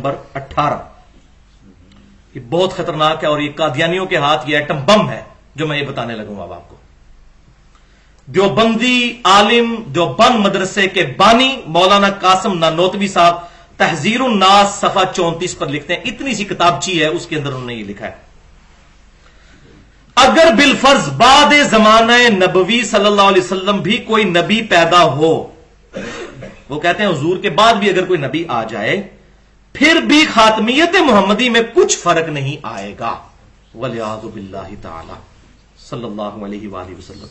Number 18। ये बहुत खतरनाक है और ये कादियानियों के हाथ ये एटम बम है जो मैं ये बताने लगूंगा अब आपको। देवबंदी आलिम देवबंद मदरसे के बानी मौलाना कासिम नानोतवी साहब तहजीरुन नास सफा 34 पर लिखते हैं, इतनी सी किताबची है, उसके अंदर उन्होंने ये लिखा है, अगर बिलफर्ज बाद जमाना नबवी सल्लल्लाहु अलैहि वसल्लम भी कोई नबी पैदा हो, वो कहते हैं हुजूर के बाद भी अगर कोई नबी आ जाए, फिर भी खातमियत मोहम्मदी में कुछ फर्क नहीं आएगा, वलियाज़ु बिल्लाहि ताला सल्लल्लाहु अलैहि वसल्लम।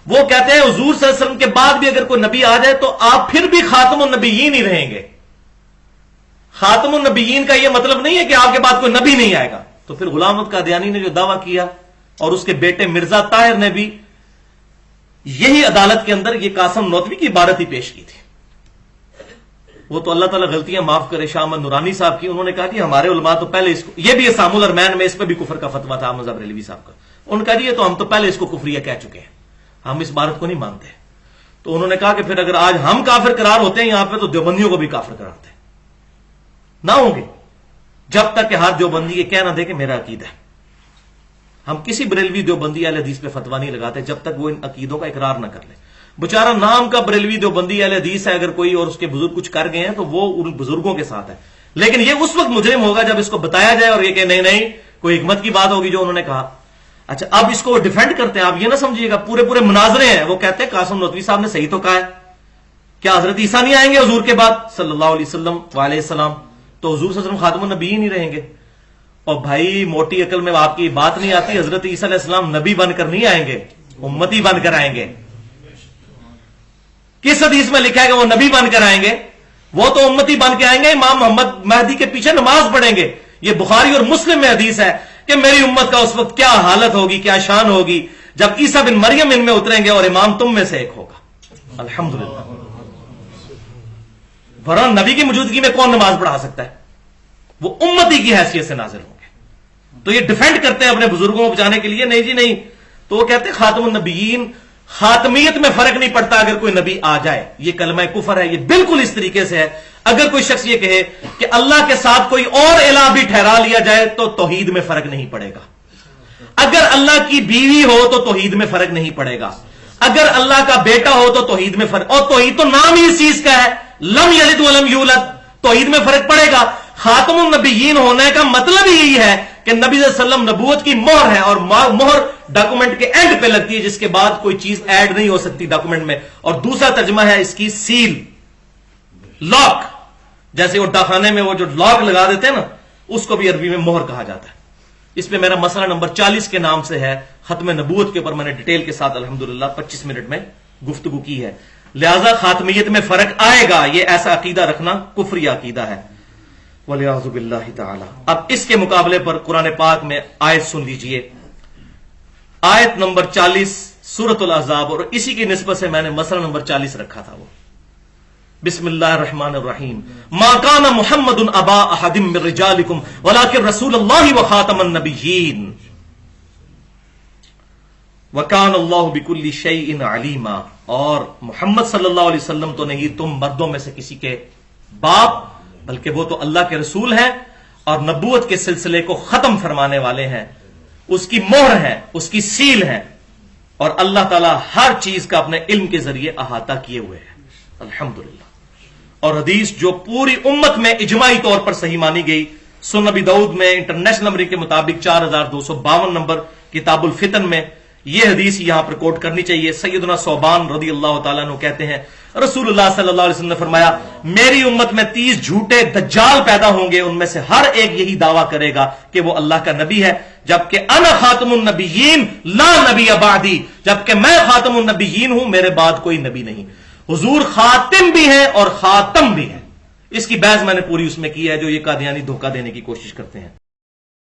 वो कहते हैं हुजूर सल्लल्लाहु अलैहि वसल्लम के बाद भी अगर कोई नबी आ जाए तो आप फिर भी खातमुन नबीयीन ही रहेंगे। खातमुन नबीयीन का यह मतलब नहीं है कि आपके बाद कोई नबी नहीं आएगा। तो फिर गुलाम अहमद कादियानी ने जो दावा किया और उसके बेटे मिर्जा ताहिर ने भी यही अदालत के अंदर यह कासिम नौतवी की इबारत ही पेश की थी। वो तो अल्लाह ताला गलतियां माफ करे शाह अहमद नूरानी साहब की, उन्होंने कहा कि हमारे उलमा तो पहले इसको, यह भी इस्लामुल अरमैन में इस पर भी कुफर का फतवा था अहमद ज़ाबिर अलवी साहब का, उनका जी ये तो हम तो पहले इसको कुफरिया कह चुके हैं, हम इस इबारत को नहीं मानते। तो उन्होंने कहा कि फिर अगर आज हम काफिर करार होते हैं यहां पे, तो देवबंदियों को भी काफिर करारते ना होंगे, जब तक कि हर देवबंदी ये कह ना दे कि मेरा अकीदा है। हम किसी बरेलवी देवबंदी अहले हदीस पे फतवा नहीं लगाते जब तक वो इन अकीदों का इकरार ना कर ले। बेचारा नाम का बरेलवी देवबंदी अहले हदीस है अगर कोई, और उसके बुजुर्ग कुछ कर गए हैं तो वो उन बुजुर्गों के साथ है, लेकिन ये उस वक्त मुजरिम होगा जब इसको बताया जाए और ये कहे नहीं नहीं कोई हिकमत की बात होगी जो उन्होंने कहा। अच्छा, अब इसको डिफेंड करते हैं, आप ये ना समझिएगा पूरे पूरे मुनाजरे हैं। वो कहते हैं कासिम नौतवी साहब ने सही तो कहा है, क्या हजरत ईसा नहीं आएंगे हुजूर के बाद सल्लल्लाहु अलैहि वसल्लम, तो हुजूर सल्लल्लाहु अलैहि वसल्लम खातमुन नबीयीन ही रहेंगे। और भाई मोटी अकल में आपकी बात नहीं आती, हजरत ईसा अलैहिस्सलाम नबी बनकर नहीं आएंगे, उम्मती बनकर आएंगे। किस हदीस में लिखा है कि वो नबी बनकर आएंगे? वो तो उम्मती बन के आएंगे, इमाम मोहम्मद महदी के पीछे नमाज पढ़ेंगे। ये बुखारी और मुस्लिम में हदीस है कि मेरी उम्मत का उस वक्त क्या हालत होगी, क्या शान होगी जब ईसा बिन मरियम इनमें उतरेंगे और इमाम तुम में से एक होगा। अल्हम्दुलिल्लाह। वरन नबी की मौजूदगी में कौन नमाज पढ़ा सकता है? वो उम्मती की हैसियत से नाजिल होंगे। तो ये डिफेंड करते हैं अपने बुजुर्गों को बचाने के लिए, नहीं जी नहीं। तो वो कहते हैं खातमुन नबीयीन, खातमियत में फर्क नहीं पड़ता अगर कोई नबी आ जाए, ये कलमा कुफर है। ये बिल्कुल इस तरीके से है, अगर कोई शख्स ये कहे कि अल्लाह के साथ कोई और इलाह भी ठहरा लिया जाए तो तौहीद में फर्क नहीं पड़ेगा। अगर अल्लाह की बीवी हो तो तौहीद में फर्क नहीं पड़ेगा, अगर अल्लाह का बेटा हो तो तौहीद में फर्क, और तौहीद तो नाम ही इस चीज का है, लम यलिद व लम यूलद, तौहीद में फर्क पड़ेगा। खातमुन नबीयीन होने का मतलब ही यही है कि नबी सल्लल्लाहु अलैहि वसल्लम नबूवत की मोहर है, और मोहर डॉक्यूमेंट के एंड पे लगती है जिसके बाद कोई चीज ऐड नहीं हो सकती डॉक्यूमेंट में। और दूसरा तर्जमा है इसकी सील, लॉक, जैसे वो डाकखाने में वो जो लॉक लगा देते हैं ना, उसको भी अरबी में मोहर कहा जाता है। इस पे मेरा मसला नंबर 40 के नाम से है, खत्म नबूवत के ऊपर मैंने डिटेल के साथ अल्हम्दुलिल्लाह 25 मिनट में गुफ्तगू की है। लिहाजा खातमियत में फर्क आएगा, ये ऐसा अकीदा रखना कुफरी अकीदा है, वलियाज़ु बिल्लाहि ताला। अब इसके मुकाबले पर कुरान पाक में आयत सुन लीजिए, आयत नंबर 40 सूरतुल अहज़ाब, और इसी की निस्बत से मैंने मसला नंबर 40 रखा था। वो बिस्मिल्लाहिर्रहमानिर्रहीम, मा काना मुहम्मदुन अबा अहदिम मिन रिजालिकुम वलाकिन रसूलुल्लाहि व खातमन नबिय्यीन व कान अल्लाहु बिकुल्लि शैइन अलीमा। और मोहम्मद सल्लल्लाहु अलैहि वसल्लम तो नहीं तुम मर्दों में से किसी के बाप, बल्कि वो तो अल्लाह के रसूल हैं और नबूवत के सिलसिले को खत्म फरमाने वाले हैं, उसकी मोहर है, उसकी सील है, और अल्लाह ताला हर चीज का अपने इल्म के जरिए अहाता किए हुए हैं। अल्हम्दुलिल्लाह। और हदीस जो पूरी उम्मत में इजमाई तौर पर सही मानी गई, सुनन नबी दाऊद में इंटरनेशनल नंबर के मुताबिक 4252 नंबर किताबुल फितन में यह हदीस यहां पर कोट करनी चाहिए। सैयदना सौबान रदी अल्लाह तआला अन्हु कहते हैं रसूलुल्लाह सल्लल्लाहु अलैहि वसल्लम ने फरमाया, मेरी उम्मत में 30 झूठे दज्जाल पैदा होंगे, उनमें से हर एक यही दावा करेगा कि वो अल्लाह का नबी है, जबकि अना खातमुन नबिय्यीन ला नबी बादी, जबकि मैं खातमुन नबिय्यीन हूं, मेरे बाद कोई नबी नहीं। हुजूर खातिम भी है और खातम भी है। इसकी बहस मैंने पूरी उसमें की है जो ये कादियानी धोखा देने की कोशिश करते हैं।